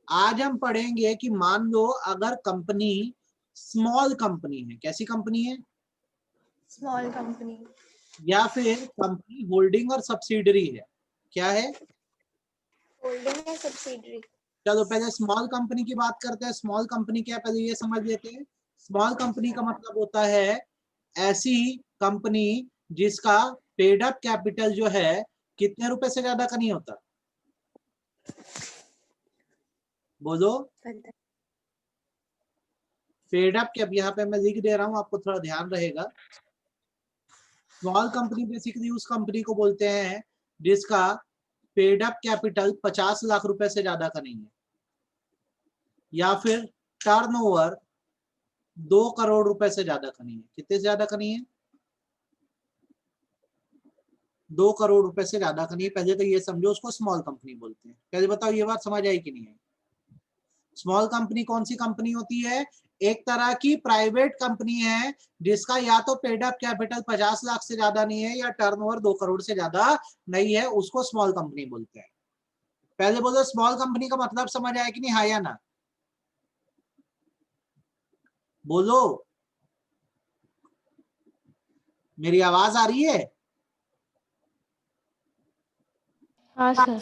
आज हम पढ़ेंगे कि मान लो अगर कंपनी स्मॉल कंपनी है, कैसी कंपनी है? स्मॉल कंपनी, या फिर कंपनी होल्डिंग और सब्सिडरी है, क्या है? होल्डिंग या सब्सिडरी। चलो पहले स्मॉल कंपनी की बात करते हैं। स्मॉल कंपनी क्या है पहले ये समझ लेते हैं। स्मॉल कंपनी का मतलब होता है ऐसी कंपनी जिसका पेड अप कैपिटल जो है कितने रुपए से ज्यादा का नहीं होता, बोलो। पेड अप कैप यहाँ पे मैं लिख दे रहा हूँ, आपको थोड़ा ध्यान रहेगा। स्मॉल कंपनी बेसिकली उस कंपनी को बोलते हैं जिसका पेड अप कैपिटल 50 लाख रुपए से ज्यादा का नहीं है, या फिर टर्नओवर 2 करोड़ रुपए से ज्यादा का नहीं है। कितने से ज्यादा का नहीं है? 2 करोड़ रुपए से ज्यादा का नहीं है। पहले तो ये समझो उसको स्मॉल कंपनी बोलते हैं। पहले बताओ ये बात समझ आई कि नहीं है? स्मॉल कंपनी कौन सी कंपनी होती है? एक तरह की प्राइवेट कंपनी है जिसका या तो पेड अप कैपिटल 50 लाख से ज्यादा नहीं है या टर्नओवर 2 करोड़ से ज्यादा नहीं है, उसको स्मॉल कंपनी बोलते हैं। पहले बोलो स्मॉल कंपनी का मतलब समझ आया कि नहीं, हाँ या ना? बोलो, मेरी आवाज आ रही है? हाँ सर।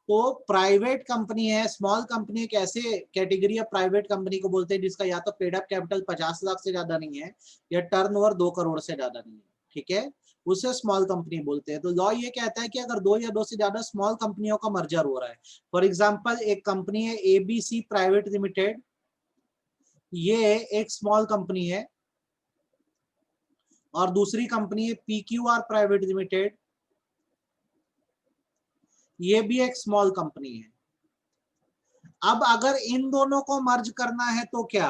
तो प्राइवेट कंपनी है, स्मॉल कंपनी एक ऐसे कैटेगरी ऑफ प्राइवेट कंपनी को बोलते हैं जिसका या तो पेड अप कैपिटल 50 लाख से ज्यादा नहीं है या टर्नओवर 2 करोड़ से ज्यादा नहीं है, ठीक है, उसे स्मॉल कंपनी बोलते हैं। तो लॉ ये कहता है कि अगर 2 या 2 से ज्यादा स्मॉल कंपनियों का मर्जर हो रहा है, फॉर एग्जांपल एक कंपनी है एबीसी प्राइवेट लिमिटेड, ये एक स्मॉल कंपनी है, और दूसरी कंपनी है पीक्यूआर प्राइवेट लिमिटेड, ये भी एक स्मॉल कंपनी है। अब अगर इन दोनों को मर्ज करना है तो क्या?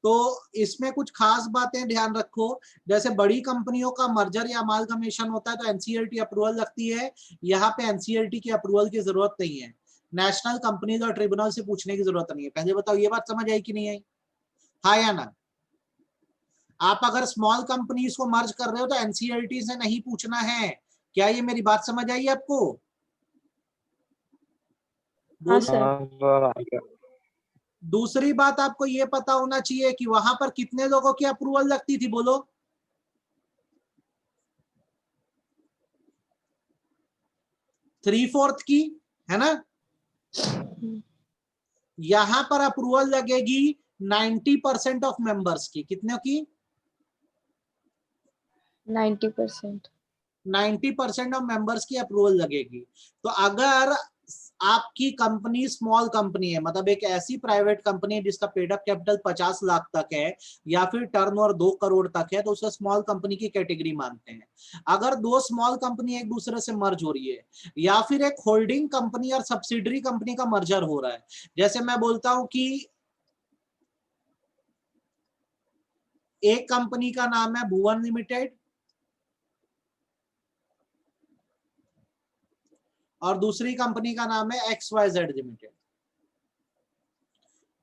तो इसमें कुछ खास बातें ध्यान रखो। जैसे बड़ी कंपनियों का मर्जर या अमालगमेशन होता है तो एनसीएलटी अप्रूवल लगती है। यहाँ पे एनसीएलटी की अप्रूवल की जरूरत नहीं है, नेशनल कंपनीज और ट्रिब्यूनल से पूछने की जरूरत नहीं है। पहले बताओ ये बात समझ आई कि नहीं आई, हाँ या ना? आप अगर स्मॉल कंपनीज को मर्ज कर रहे हो तो एनसीएलटी से नहीं पूछना है। क्या ये मेरी बात समझ आई आपको? हाँ सर। दूसरी बात आपको ये पता होना चाहिए कि वहां पर कितने लोगों की अप्रूवल लगती थी, बोलो। 3/4 की, है ना? यहां पर अप्रूवल लगेगी 90% ऑफ मेंबर्स की। कितने की? 90%। 90% ऑफ मेंबर्स की अप्रूवल लगेगी। तो अगर आपकी कंपनी स्मॉल कंपनी है, मतलब एक ऐसी प्राइवेट कंपनी है जिसका पेड अप कैपिटल 50 लाख तक है या फिर टर्नओवर 2 करोड़ तक है, तो उसे स्मॉल कंपनी की कैटेगरी मानते हैं। अगर 2 स्मॉल कंपनी एक दूसरे से मर्ज हो रही है, या फिर एक होल्डिंग कंपनी और सब्सिडरी कंपनी का मर्जर हो रहा है, जैसे मैं बोलता हूं कि एक कंपनी का नाम है भुवन लिमिटेड और दूसरी कंपनी का नाम है XYZ लिमिटेड।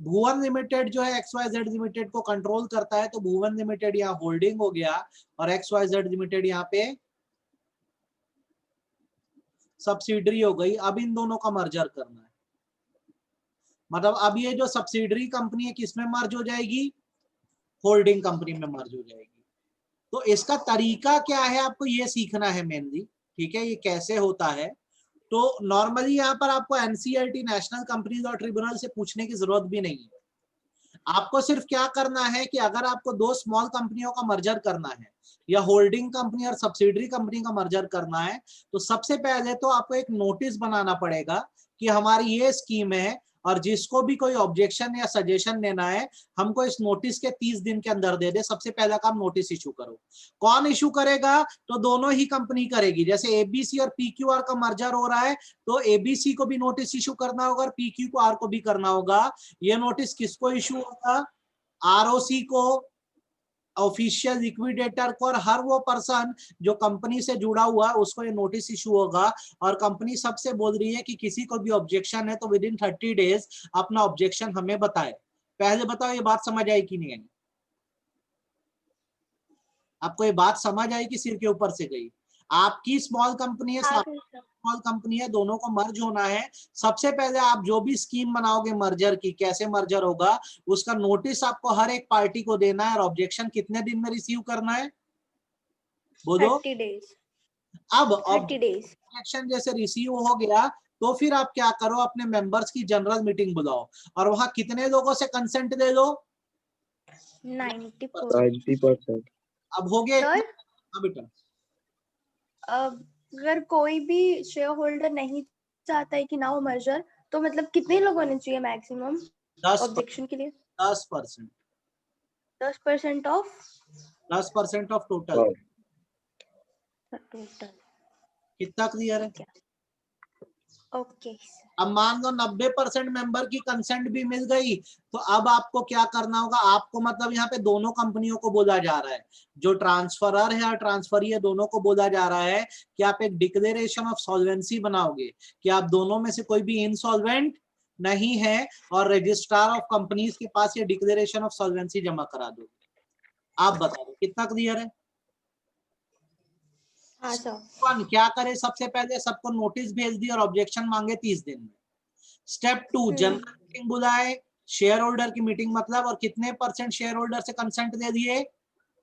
भुवन लिमिटेड जो है XYZ लिमिटेड को कंट्रोल करता है, तो भुवन लिमिटेड यहाँ होल्डिंग हो गया और XYZ लिमिटेड यहाँ पे सब्सिडरी हो गई। अब इन दोनों का मर्जर करना है, मतलब अब ये जो सब्सिडरी कंपनी है किसमें मर्ज हो जाएगी? होल्डिंग कंपनी में मर्ज हो जाएगी। तो इसका तरीका क्या है आपको ये सीखना है मेनली, ठीक है, ये कैसे होता है। तो नॉर्मली यहाँ पर आपको एनसीएलटी नेशनल कंपनीज और ट्रिब्यूनल से पूछने की जरूरत भी नहीं है। आपको सिर्फ क्या करना है कि अगर आपको 2 स्मॉल कंपनियों का मर्जर करना है या होल्डिंग कंपनी और सब्सिडरी कंपनी का मर्जर करना है, तो सबसे पहले तो आपको एक नोटिस बनाना पड़ेगा कि हमारी ये स्कीम है और जिसको भी कोई ऑब्जेक्शन या सजेशन देना है हमको इस नोटिस के 30 दिन के अंदर दे दे। सबसे पहला काम नोटिस इशू करो। कौन इशू करेगा? तो दोनों ही कंपनी करेगी। जैसे एबीसी और पीक्यूआर का मर्जर हो रहा है तो एबीसी को भी नोटिस इशू करना होगा और पीक्यूआर को भी करना होगा। ये नोटिस किसको इशू होगा? आरओसी को, ऑफिशियल लिक्विडेटर को, और हर वो पर्सन जो कंपनी से जुड़ा हुआ है उसको ये नोटिस इशू होगा। और कंपनी सबसे बोल रही है कि किसी को भी ऑब्जेक्शन है तो विद इन 30 डेज अपना ऑब्जेक्शन हमें बताए। पहले बताओ ये बात समझ आई कि नहीं आई? आपको ये बात समझ आई कि सिर के ऊपर से गई? आपकी स्मॉल कंपनी है, हाँ स्मॉल कंपनी है, दोनों को मर्ज होना है। सबसे पहले आप जो भी स्कीम बनाओगे मर्जर की, कैसे मर्जर होगा उसका नोटिस आपको हर एक पार्टी को देना है, और ऑब्जेक्शन कितने दिन में रिसीव करना है बोलो। 30 days। अब 30 days। ऑब्जेक्शन जैसे रिसीव हो गया तो फिर आप क्या करो, अपने मेंबर्स की जनरल मीटिंग बुलाओ और वहां कितने लोगों से कंसेंट दे दो, 90%। अब हो गया सर, हाँ बेटा। अगर कोई भी शेयर होल्डर नहीं चाहता है कि ना हो मर्जर, तो मतलब कितने लोग होने चाहिए मैक्सिमम 10% ऑब्जेक्शन के लिए? 10% 10% ऑफ 10% ऑफ टोटल। टोटल। कितना क्लियर है? ओके। अब मान लो 90% मेंबर की कंसेंट भी मिल गई, तो अब आपको क्या करना होगा, आपको मतलब यहाँ पे दोनों कंपनियों को बोला जा रहा है, जो ट्रांसफरर है और ट्रांसफरी है दोनों को बोला जा रहा है कि आप एक डिक्लेरेशन ऑफ सॉल्वेंसी बनाओगे कि आप दोनों में से कोई भी इनसॉल्वेंट नहीं है, और रजिस्ट्रार ऑफ कंपनीज के पास ये डिक्लेरेशन ऑफ सॉल्वेंसी जमा करा दो। आप बता दो कितना क्लियर है? हाँ सर। कौन क्या करे, सबसे पहले सबको नोटिस भेज दिया और ऑब्जेक्शन मांगे 30 दिन में। स्टेप 2 जनरल मीटिंग बुलाए, शेयर होल्डर की मीटिंग मतलब, और कितने परसेंट शेयर होल्डर से कंसेंट दे दिए?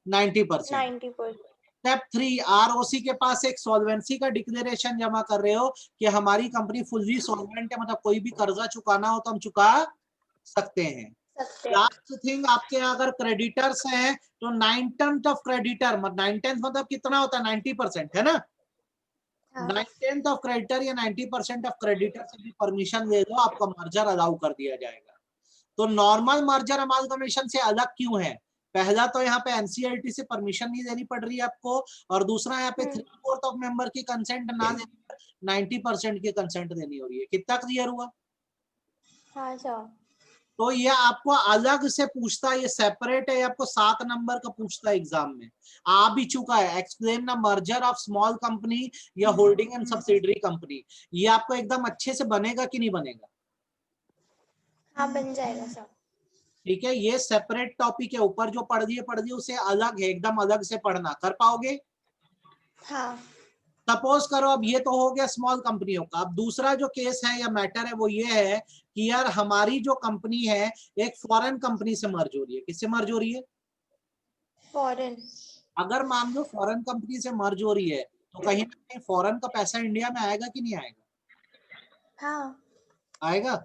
90%। 90%। स्टेप 3 आरओसी के पास एक सॉल्वेंसी का डिक्लेरेशन जमा कर रहे हो कि हमारी कंपनी फुल्ली सॉल्वेंट है, मतलब कोई भी कर्जा चुकाना हो तो हम चुका सकते हैं। लास्ट थिंग, आपके अगर क्रेडिटर्स हैं तो 9/10 ऑफ क्रेडिटर, मतलब 9/10 मतलब कितना होता है? 90% है ना। 9/10 ऑफ क्रेडिटर या 90% ऑफ क्रेडिटर से भी परमिशन ले लो, आपका मर्जर अलाउ कर दिया जाएगा। तो नॉर्मल मर्जर अमालगमेशन से अलग क्यों है? पहला तो यहाँ पे एनसीएलटी से परमिशन नहीं देनी पड़ रही है आपको, और दूसरा यहाँ पे 3/4 ऑफ मेंबर की कंसेंट ना देकर 90% की कंसेंट देनी हो रही है। कितना क्लियर हुआ? हाँ सर। तो ये आपको अलग से पूछता है, ये सेपरेट है, आपको 7 नंबर का पूछता है एग्जाम में। आ भी चुका है, explain the merger of small company या होल्डिंग एंड सब्सिडरी कंपनी। ये आपको एकदम अच्छे से बनेगा कि नहीं बनेगा? हाँ बन जाएगा सर। ठीक है, ये सेपरेट टॉपिक है, ऊपर जो पढ़ दिए उसे अलग है, एकदम अलग से पढ़ना। कर पाओगे? हाँ। सपोज करो, अब ये तो हो गया स्मॉल कंपनियों का। अब दूसरा जो केस है या मैटर है वो ये है कि यार हमारी जो कंपनी है एक फॉरेन कंपनी से मर्ज हो रही है। किससे मर्ज हो रही है? फॉरेन। अगर मान लो फॉरेन कंपनी से मर्ज हो रही है तो कहीं ना कहीं फॉरेन का पैसा इंडिया में आएगा कि नहीं आएगा? हाँ आएगा।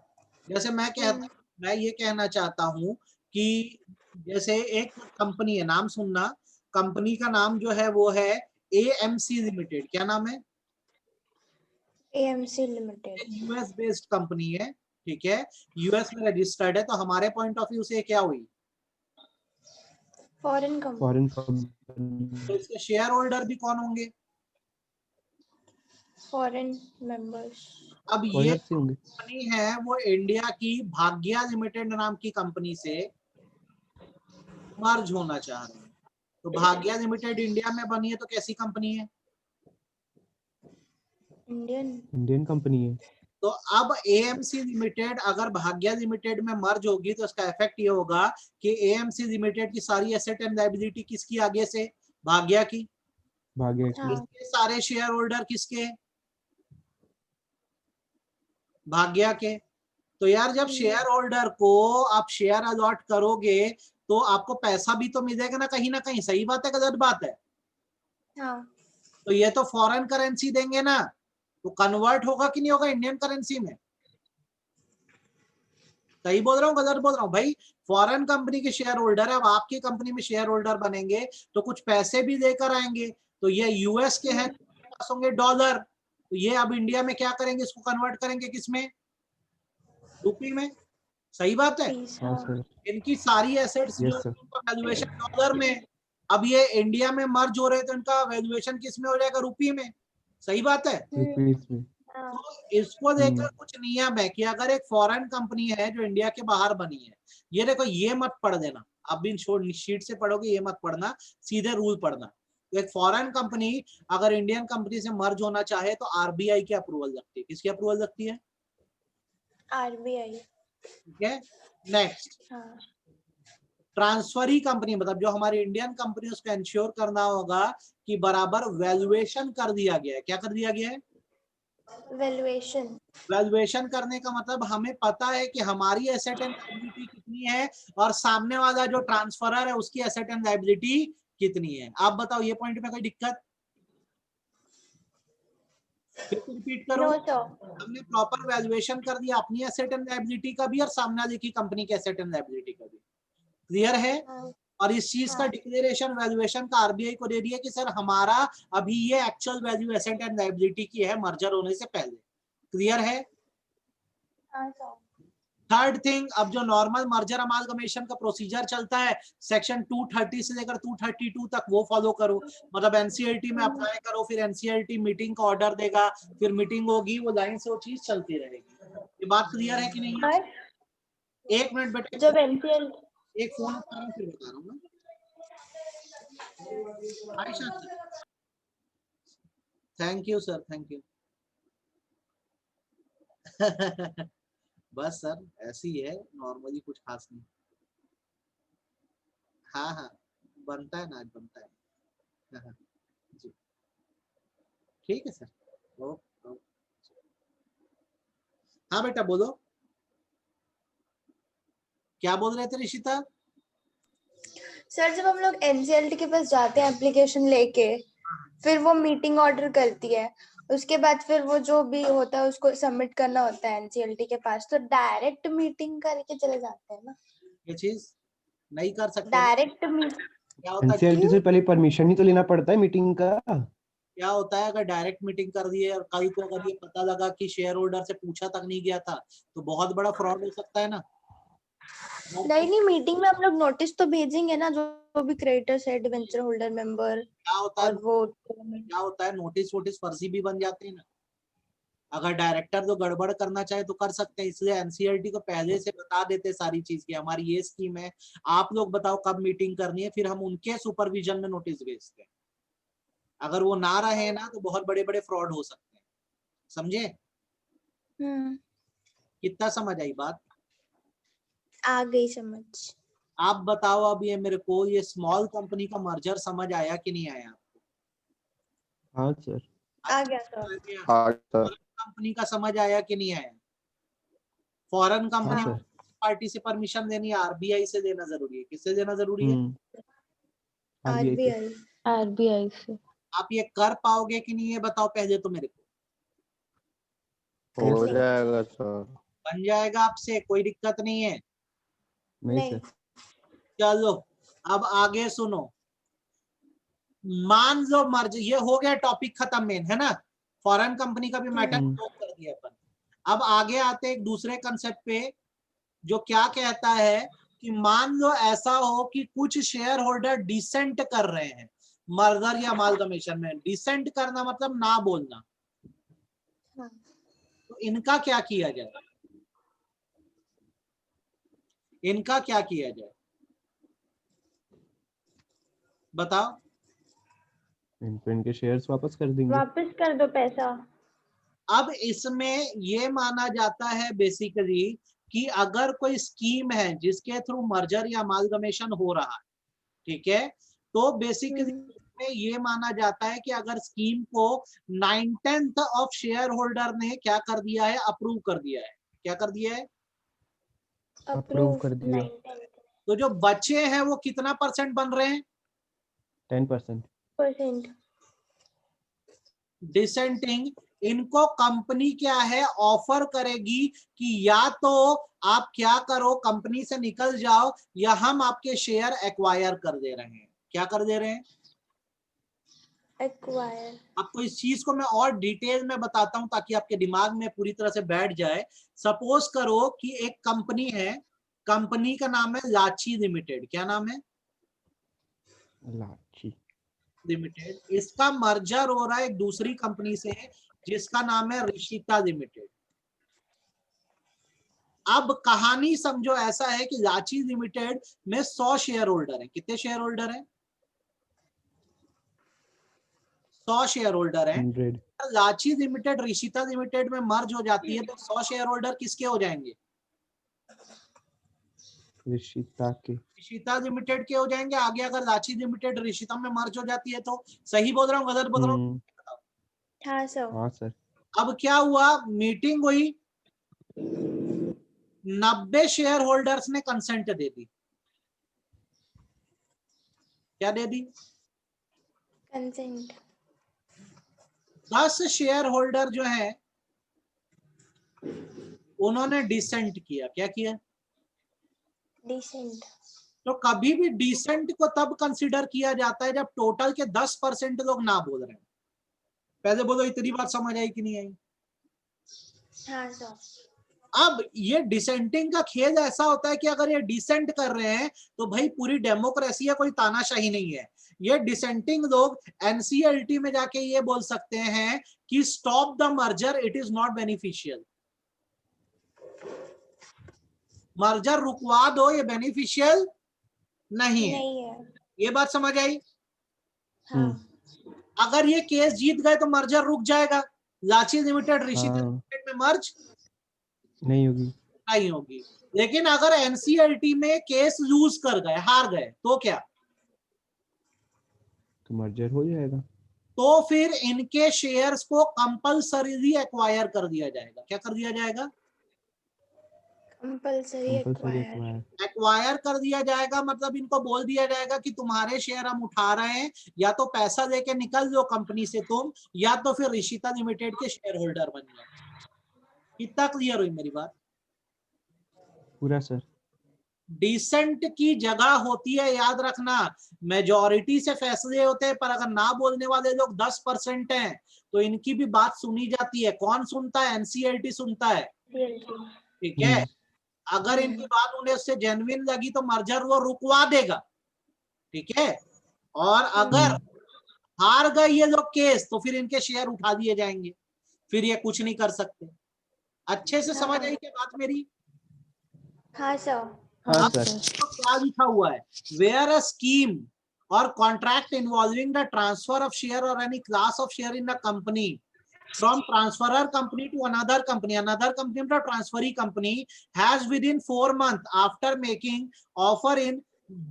जैसे मैं ये कहना चाहता हूँ कि जैसे एक कंपनी है, नाम सुनना, कंपनी का नाम जो है वो है एएमसी लिमिटेड। क्या नाम है? AMC limited. US based company है, ठीक है, यूएस में रजिस्टर्ड है, तो हमारे पॉइंट ऑफ व्यू से क्या हुई? Foreign company. तो इसके शेयर होल्डर भी कौन होंगे? Foreign members. अब ये कंपनी है वो इंडिया की भाग्या लिमिटेड नाम की कंपनी से मर्ज होना चाह रहे हैं। तो भाग्या लिमिटेड इंडिया में बनी है तो कैसी कंपनी है? इंडियन कंपनी है। तो अब एएमसी लिमिटेड अगर भाग्या लिमिटेड में मर्ज होगी तो इसका इफेक्ट ये होगा कि एएमसी लिमिटेड की सारी एसेट एंड लायबिलिटी किसकी? आगे से भाग्या की। भाग्य हाँ। इसके सारे शेयर होल्डर किसके? भाग्या के। तो यार जब शेयर होल्डर को आप शेयर अलॉट करोगे तो आपको पैसा भी तो मिलेगा ना कहीं। सही बात है गलत बात है? हाँ। तो ये तो फॉरेन करेंसी देंगे ना, तो कन्वर्ट होगा कि नहीं होगा इंडियन करेंसी में? सही बोल रहा हूँ गलत बोल रहा हूँ भाई? फॉरेन कंपनी के शेयर होल्डर है, अब आपकी कंपनी में शेयर होल्डर बनेंगे तो कुछ पैसे भी लेकर आएंगे। तो ये यूएस के हैं, पास होंगे डॉलर, तो ये अब इंडिया में क्या करेंगे? इसको कन्वर्ट करेंगे किसमें? रुपी में। सही बात है? हाँ सर। इनकी सारी एसेट्स जो यस सर। वैल्यूएशन डॉलर में, अब ये इंडिया में मर्ज हो रहे तो इनका वैल्यूएशन किस में हो जाएगा? रुपी में। सही बात है? रुपीस में। तो इसको लेकर कुछ नियम है कि अगर एक फॉरेन कंपनी है जो इंडिया के बाहर बनी है, ये देखो, ये मत पढ़ देना, आप भी शीट से पढ़ोगे, ये मत पढ़ना, सीधे रूल पढ़ना। तो एक फॉरेन कंपनी अगर इंडियन कंपनी से मर्ज होना चाहे तो आरबीआई की अप्रूवल लगती है। किसकी अप्रूवल लगती है? आरबीआई। ठीक है, नेक्स्ट। हाँ। ट्रांसफरी कंपनी मतलब जो हमारी इंडियन कंपनी, उसको इंश्योर करना होगा कि बराबर वैल्यूएशन कर दिया गया है। क्या कर दिया गया है? वैल्यूएशन। वैल्यूएशन करने का मतलब हमें पता है कि हमारी एसेट एंड लायबिलिटी कितनी है और सामने वाला जो ट्रांसफरर है उसकी एसेट एंड लायबिलिटी कितनी है। आप बताओ ये पॉइंट में कोई दिक्कत? फिर से रिपीट करो। No sir. हमने प्रॉपर वैल्यूएशन कर दिया अपनी एसेट एंड लायबिलिटी का भी और सामने वाले की कंपनी के एसेट एंड लायबिलिटी का भी। क्लियर है? और इस चीज का डिक्लेरेशन वैल्यूएशन का आरबीआई को दे दिया कि सर हमारा अभी ये actual value asset and liability की है मर्जर होने से पहले। क्लियर है? थर्ड थिंग, अब जो नॉर्मल मर्जर अमालगमेशन का प्रोसीजर चलता है सेक्शन 230 से लेकर 232 तक, वो फॉलो करो। मतलब एनसीएलटी में अप्लाई करो, फिर एनसीएलटी मीटिंग का ऑर्डर देगा, फिर मीटिंग होगी, वो लाइन से वो चीज चलती रहेगी। ये बात क्लियर है कि नहीं है? एक मिनट बेटे, जब एनसीएल एक फोन उठा रहा हूँ फिर बता रहा हूँ मैं। Ayesha sir, thank you sir, thank you. बस सर ऐसी है, नॉर्मली कुछ खास नहीं। हाँ हाँ बनता है ना, आज बनता है। हाँ हाँ जी ठीक है सर। ओके। हाँ बेटा बोलो, क्या बोल रहे थे ऋषिता? सर जब हम लोग एनसीएलटी के पास जाते हैं एप्लीकेशन लेके, फिर वो मीटिंग ऑर्डर करती है, उसके बाद फिर वो जो भी होता है उसको सबमिट करना होता है एनसीएलटी के पास, तो डायरेक्ट मीटिंग करके चले जाते हैं ना? ये चीज नहीं कर सकते ना। डायरेक्ट मीटिंग क्या होता है, एनसीएलटी से पहले परमिशन ही तो लेना पड़ता है मीटिंग का। क्या होता है अगर डायरेक्ट मीटिंग कर दिए और कल को अगर ये पता लगा कि शेयर होल्डर से पूछा तक नहीं गया था, तो बहुत बड़ा फ्रॉड हो सकता है ना। नहीं, मीटिंग में हम लोग नोटिस तो भेजेंगे ना, जो भी क्रेडिटर्स है, डिबेंचर होल्डर मेंबर क्या होता है, और वो क्या होता है नोटिस वोटिस फर्जी भी बन जाते हैं ना। अगर डायरेक्टर तो गड़बड़ करना चाहे तो कर सकते हैं, इसलिए एनसीएलटी को पहले से बता देते सारी चीज की हमारी ये स्कीम है, आप लोग बताओ कब मीटिंग करनी है, फिर हम उनके सुपरविजन में नोटिस भेजते हैं। अगर वो ना रहे ना तो बहुत बड़े बड़े फ्रॉड हो सकते हैं। समझे? कितना समझ आई बात? आ गई समझ। आप बताओ अब ये मेरे को, ये स्मॉल कंपनी का मर्जर समझ आया कि नहीं आया आपको? हाँ सर। आ गया सर। हाँ सर। कंपनी का समझ आया कि नहीं आया? फॉरेन कंपनी हाँ सर। पार्टी से परमिशन लेनी है, आरबीआई से लेना जरूरी है। किससे लेना जरूरी है? आरबीआई आरबीआई से। आप ये कर पाओगे कि नहीं ये बताओ पहले तो मेरे को। हो जाएगा सर। बन जाएगा आपसे, कोई दिक्कत नहीं है। नहीं सर। चलो अब आगे सुनो। मान लो मर्ज, ये हो गया टॉपिक खत्म मेन, है ना। फॉरेन कंपनी का भी मैटर क्लोज कर दिया अपन। अब आगे आते एक दूसरे कंसेप्ट पे, जो क्या कहता है कि मान लो ऐसा हो कि कुछ शेयर होल्डर डिसेंट कर रहे हैं मर्जर या अमालगमेशन में। डिसेंट करना मतलब ना बोलना। तो इनका क्या किया जाए? इनका क्या किया जाए बताओ? इनके शेयर्स वापस कर देंगे। वापस कर दो पैसा। अब इसमें ये माना जाता है बेसिकली कि अगर कोई स्कीम है जिसके थ्रू मर्जर या अमालगमेशन हो रहा है, ठीक है, तो बेसिकली में ये माना जाता है कि अगर स्कीम को 9/10 ऑफ शेयर होल्डर ने क्या कर दिया है, अप्रूव कर दिया है। क्या कर दिया है? अप्रूव कर दिया। तो जो बचे हैं वो कितना परसेंट बन रहे हैं? 10%। डिसेंटिंग। इनको कंपनी क्या है ऑफर करेगी कि या तो आप क्या करो, कंपनी से निकल जाओ, या हम आपके शेयर एक्वायर कर दे रहे हैं। क्या कर दे रहे हैं? एक्वायर। आपको इस चीज को मैं और डिटेल में बताता हूं ताकि आपके दिमाग में पूरी तरह से बैठ जाए। सपोज करो कि एक कंपनी है, कंपनी का नाम है लाची लिमिटेड। क्या नाम है? लाची लिमिटेड। इसका मर्जर हो रहा है एक दूसरी कंपनी से जिसका नाम है ऋषिता लिमिटेड। अब कहानी समझो ऐसा है कि लाची लिमिटेड में 100 शेयर होल्डर है। कितने शेयर होल्डर है? 100 शेयर होल्डर है। 100। लाची लिमिटेड ऋषिता लिमिटेड में मर्ज हो जाती है तो 100 शेयर होल्डर किसके हो जाएंगे? ऋषिता के। ऋषिता लिमिटेड के हो जाएंगे। आगे अगर रांची लिमिटेड ऋषिता में मर्ज हो जाती है तो सही बोल रहा हूँ गलत बोल रहा हूँ? हाँ सर। हाँ सर। अब क्या हुआ, मीटिंग हुई, 90 शेयर होल्डर्स ने कंसेंट दे दी। क्या दे दी? कंसेंट। 10 शेयर होल्डर जो है उन्होंने डिसेंट किया। क्या किया? डिसेंट। तो कभी भी डिसेंट को तब कंसीडर किया जाता है जब टोटल के 10% लोग ना बोल रहे हैं। पहले बोलो, इतनी बात समझ आई कि नहीं आई? हाँ सर। अब ये डिसेंटिंग का खेल ऐसा होता है कि अगर ये डिसेंट कर रहे हैं तो भाई पूरी डेमोक्रेसी है, कोई तानाशाही नहीं है। ये डिसेंटिंग लोग एनसीएलटी में जाके ये बोल सकते हैं कि stop the merger, it is not beneficial. Merger रुकवा दो, ये बेनिफिशियल नहीं है। नहीं है। ये बात समझ आई? हाँ। अगर ये केस जीत गए तो मर्जर रुक जाएगा। रांची लिमिटेड ऋषिता हाँ। लिमिटेड में मर्ज नहीं होगी। नहीं होगी। लेकिन अगर एनसीएलटी में केस लूज कर गए, हार गए, तो क्या? तो मर्जर हो जाएगा। तो फिर इनके शेयर्स को कंपलसरीली एक्वायर कर दिया जाएगा। क्या कर दिया जाएगा? Compulsory compulsory acquire. एक्वायर कर दिया जाएगा। मतलब इनको बोल दिया जाएगा कि तुम्हारे शेयर हम उठा रहे हैं, या तो पैसा लेके निकल जाओ कंपनी से तुम, या तो फिर ऋषिता लिमिटेड के शेयर होल्डर बन जाओ। कितना क्लियर हुई मेरी बात? पूरा सर। डिसेंट की जगह होती है, याद रखना, मेजॉरिटी से फैसले होते हैं, पर अगर ना बोलने वाले लोग 10% हैं तो इनकी भी बात सुनी जाती है। कौन सुनता है? एनसीएलटी सुनता है। ठीक है, अगर इनकी बात उन्हें उससे जेन्युइन लगी तो मर्जर वो रुकवा देगा। ठीक है, और अगर हार गए ये लोग केस तो फिर इनके शेयर उठा दिए जाएंगे, फिर ये कुछ नहीं कर सकते। अच्छे से समझ आई क्या बात मेरी? हाँ सर। हाँ अब सर। तो क्या लिखा हुआ है? Where a scheme or contract involving the transfer of share or any class of share in the company from transferor company to another company to transferee company has within 4 months after making offer in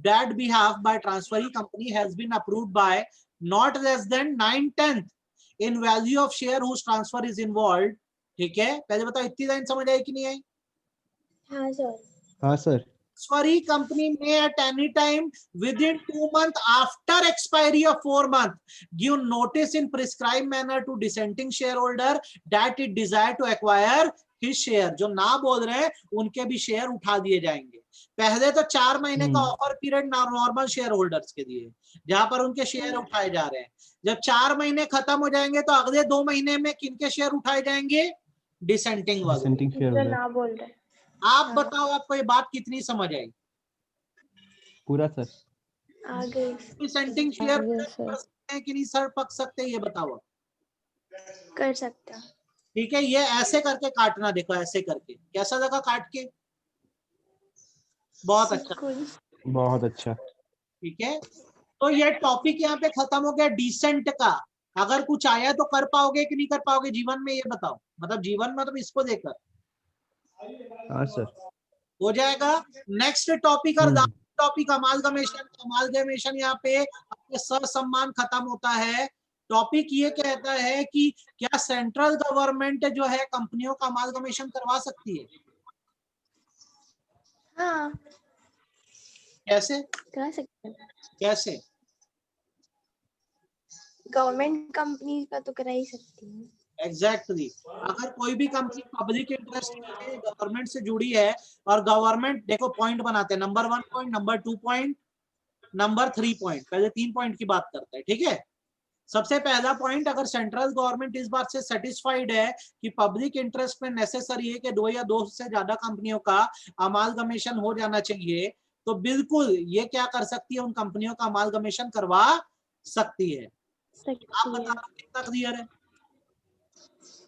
that behalf by transferee company has been approved by not less than 9/10 in value of share whose transfer is involved। ठीक है, पहले बताओ इतनी line समझ आई कि नहीं आई? हाँ sir. हाँ sir. Transferee company may at any time within 2 months after expiry of 4 months give notice in prescribed manner to dissenting shareholder that it desire to acquire his share। जो ना बोल रहे हैं उनके भी शेयर उठा दिए जाएंगे। पहले तो 4 महीने का offer period normal share holders के लिए, जहां पर उनके शेयर उठाए जा रहे हैं। जब 4 महीने खत्म हो जाएंगे तो अगले 2 महीने में किनके शेयर उठाए जाएंगे? डिसेंटिंग वाले। डिसेंटिंग जो शेयर ना बोल रहे। आप बताओ, आपको ये बात कितनी समझ आई? पूरा सर। आगे। डिसेंटिंग शेयर कर सकते हैं कि नहीं सर, पक सकते हैं, ये बताओ। कर सकते हैं। ठीक है, ये ऐसे करके काटना, देखो ऐसे करके कैसा लगा काट के? बहुत अच्छा, बहुत अच्छा। ठीक है। तो ये टॉपिक यहाँ पे खत्म हो गया डिसेंट का। अगर कुछ आया तो कर पाओगे कि नहीं कर पाओगे जीवन में, ये बताओ। मतलब जीवन में, मतलब इसको लेकर हाँ सर। हो जाएगा। नेक्स्ट टॉपिक और लास्ट टॉपिक अमालगमेशन। अमालगमेशन यहाँ पे अपने सर सम्मान खत्म होता है। टॉपिक ये कहता है कि क्या सेंट्रल गवर्नमेंट जो है कंपनियों का अमालगमेशन करवा सकती है? हाँ कैसे? करा सकते हैं। कैसे? गवर्नमेंट कंपनी का तो करा ही सकती है। एग्जैक्टली अगर कोई भी कंपनी पब्लिक इंटरेस्ट में गवर्नमेंट से जुड़ी है और गवर्नमेंट, देखो पॉइंट बनाते हैं, number 1 point, number 2 point, number 3 point. पहले 3 पॉइंट की बात करते हैं। ठीक है, सबसे पहला पॉइंट, अगर सेंट्रल गवर्नमेंट इस बात से सेटिस्फाइड है कि पब्लिक इंटरेस्ट में नेसेसरी है कि 2 या 2 से ज्यादा कंपनियों का अमालगमेशन हो जाना चाहिए, तो बिल्कुल ये क्या कर सकती है, उन कंपनियों का अमालगमेशन करवा सकती है। आप बता दो कितना क्लियर है?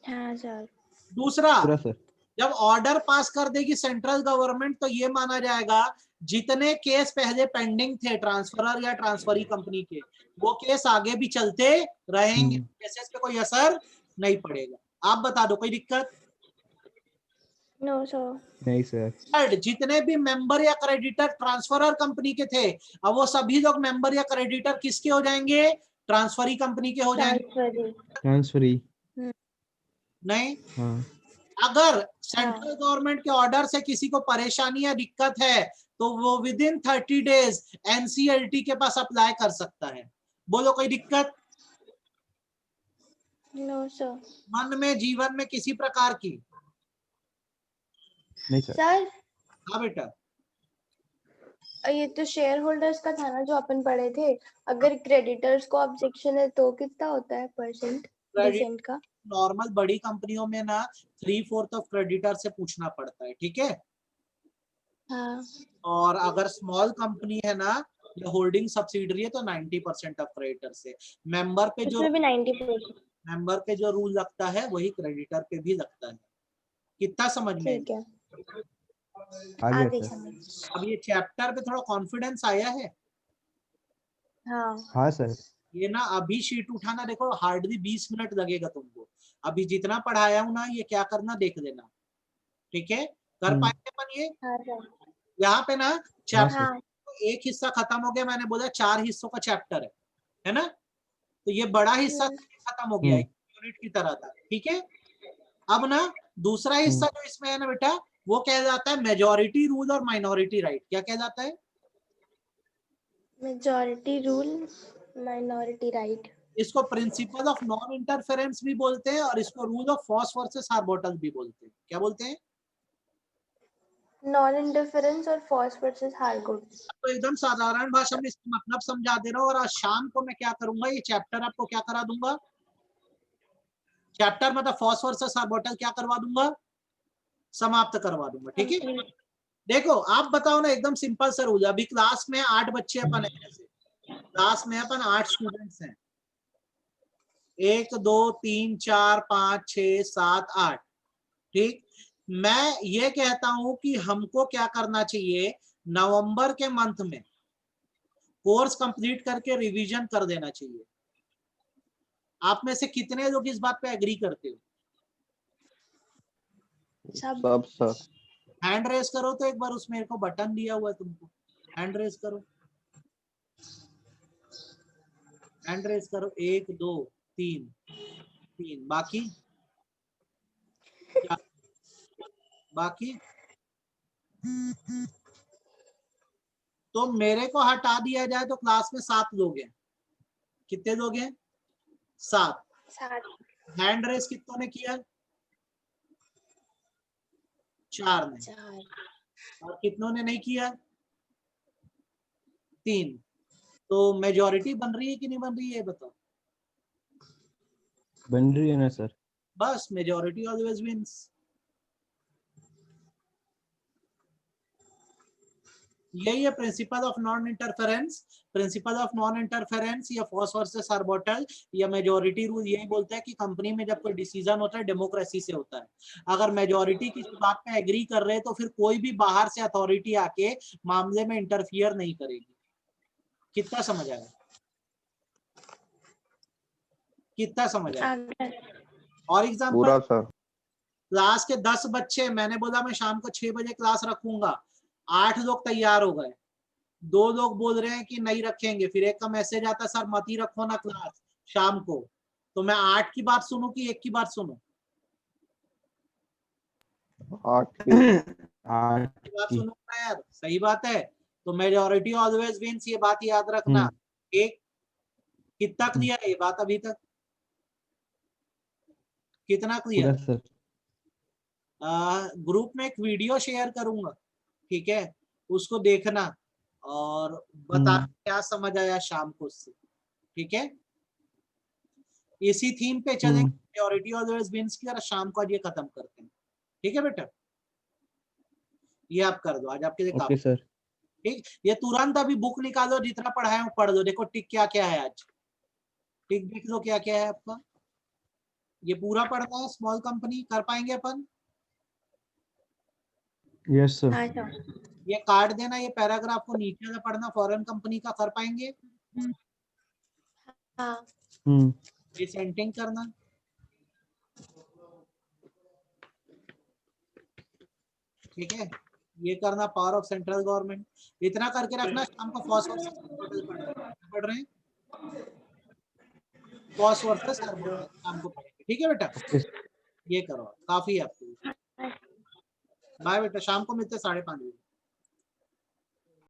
हाँ सर। दूसरा, पूरा सर। जब ऑर्डर पास कर देगी सेंट्रल गवर्नमेंट तो ये माना जाएगा जितने केस पहले पेंडिंग थे ट्रांसफरर या ट्रांसफरी कंपनी के, वो केस आगे भी चलते रहेंगे, केसेस पे कोई असर नहीं पड़ेगा। आप बता दो, कोई दिक्कत? No sir. नहीं सर। थर्ड, जितने भी मेंबर या क्रेडिटर ट्रांसफरर कंपनी के थे, अब वो सभी लोग मेंबर या क्रेडिटर किसके हो जाएंगे? ट्रांसफरी कंपनी के हो जाएंगे। ट्रांसफर। ट्रांसफरी। नहीं, हाँ। अगर सेंट्रल गवर्नमेंट के ऑर्डर से किसी को परेशानी या दिक्कत है तो वो विद इन 30 डेज एनसीएलटी के पास अप्लाई कर सकता है। बोलो कोई दिक्कत? No sir. मन में, जीवन में किसी प्रकार की? नहीं सर। सर हाँ बेटा। ये तो शेयर होल्डर्स का था ना जो अपन पढ़े थे, अगर क्रेडिटर्स को ऑब्जेक्शन है तो कितना होता है परसेंट डिसेंट का? नॉर्मल बड़ी कंपनियों में ना 3/4 ऑफ क्रेडिटर से पूछना पड़ता है, ठीक है। हाँ। और अगर स्मॉल कंपनी है ना या होल्डिंग सब्सिडरी है तो 90% ऑफ क्रेडिटर से। मेंबर पे जो उसमें भी 90%? मेंबर पे जो रूल लगता है वही क्रेडिटर पे भी लगता है। कितना समझ में? ठीक है, आ गया आगे सर। समझ। अब ये चैप्टर पे थोड़ा कॉन्फिडेंस आया है? हाँ। हाँ सर। ये ना अभी शीट उठाना, देखो हार्डली 20 मिनट लगेगा तुमको। अभी जितना पढ़ाया हूं ना ये क्या करना देख लेना, ठीक है। कर पाएंगे अपन ये? हाँ सर। यहाँ पे ना हाँ चैप्टर सर। हाँ। एक हिस्सा खत्म हो गया, मैंने बोला 4 हिस्सों का चैप्टर है ना। तो ये बड़ा हिस्सा खत्म हो गया, एक यूनिट की तरह था, ठीक है। अब ना दूसरा हिस्सा जो इसमें है ना बेटा, वो कह जाता है मेजॉरिटी रूल और माइनॉरिटी राइट। क्या कहलाता है? Majority rule, minority right. इसको प्रिंसिपल ऑफ नॉन इंटरफेरेंस भी बोलते हैं और इसको रूल ऑफ फॉस वर्सेस हार्बोटल भी बोलते हैं। क्या बोलते हैं? नॉन इंटरफेरेंस और फॉस वर्सेस हार्गोट। तो एकदम साधारण भाषा में इसका मतलब समझा दे रहा हूँ। और आज शाम को मैं क्या करूंगा, ये चैप्टर आपको क्या करा दूंगा, चैप्टर मतलब फॉस वर्सेस हार्बोटल क्या करवा दूंगा, समाप्त करवा दूंगा, ठीक है। देखो आप बताओ ना, एकदम सिंपल सा रूल है। अभी क्लास में 8 बच्चे अपन है, जैसे क्लास में अपन 8 स्टूडेंट्स हैं, 1 2 3 4 5 6 7 8, ठीक। मैं ये कहता हूं कि हमको क्या करना चाहिए, नवंबर के मंथ में कोर्स कंप्लीट करके रिवीजन कर देना चाहिए। आप में से कितने लोग इस बात पे एग्री करते हो? सब सर। हैंड रेस करो तो एक बार, उसमें मेरे को बटन दिया हुआ है तुमको, हैंड रेस करो, हैंड रेस करो। 1 2 3 3, बाकी क्या? बाकी तो मेरे को हटा दिया जाए तो क्लास में 7 लोग हैं। कितने लोग हैं? 7। 7। हैंड रेस कितनों ने किया? 4 ने। 4। और कितनों ने नहीं किया? 3। तो मेजॉरिटी बन रही है कि नहीं बन रही है, बताओ। बन रही है ना सर। बस मेजॉरिटी ऑलवेज विंस। यही है principle of non interference. Principle of non interference या फॉस वर्सेस हार्बोटल या मेजॉरिटी रूल यही बोलता है कि कंपनी में जब कोई डिसीजन होता है डेमोक्रेसी से होता है। अगर मेजॉरिटी किसी बात पे एग्री कर रहे हैं तो फिर कोई भी बाहर से अथॉरिटी आके मामले में इंटरफियर नहीं करेगी। कितना समझ आया? कितना समझ आया? और एग्जांपल, पूरा सर। क्लास के 10 बच्चे, मैंने बोला मैं शाम को 6 बजे क्लास रखूंगा, 8 लोग तैयार हो गए, 2 लोग बोल रहे हैं कि नहीं रखेंगे, फिर एक का मैसेज आता सर मत ही रखो ना क्लास शाम को। तो मैं 8 की बात सुनूं कि 1 की बात सुनूं? 8 की। 8 की बात की। सुनूंगा यार, सही बात है। तो मेजॉरिटी ऑलवेज विंस, ये बात याद रखना। एक कितना क्लियर है ये बात अभी तक? कितना पूरा क्लियर? सर। ग्रुप में एक वीडियो शेयर करूंगा, ठीक है, उसको देखना और बताना क्या समझ आया शाम को उससे, ठीक है। इसी थीम पे चलेंगे, मेजॉरिटी ऑलवेज विंस की, और शाम को आज ये खत्म करते हैं, ठीक है बेटा। ये आप कर दो, आज आपके लिए ओके काफी, सर। ठीक। ये तुरंत अभी बुक निकालो, जितना पढ़ाया हूँ पढ़ दो। देखो टिक क्या क्या है आज, टिक देख लो क्या क्या है आपका। ये पूरा पढ़ना है, स्मॉल कंपनी कर पाएंगे अपन? Yes sir. हाँ सर। ये काट देना, ये पैराग्राफ को नीचे से पढ़ना, फॉरेन कंपनी का कर पाएंगे? हाँ। ये सेंटिंग करना, ठीक है, ये करना पावर ऑफ सेंट्रल गवर्नमेंट, इतना करके रखना। शाम को फॉस्फोरस पढ़ रहे हैं, फॉस्फोरस शाम को पढ़ेंगे, ठीक है बेटा। ये करो, काफी है आपको। बाय बेटा, शाम को मिलते हैं 5:30 बजे।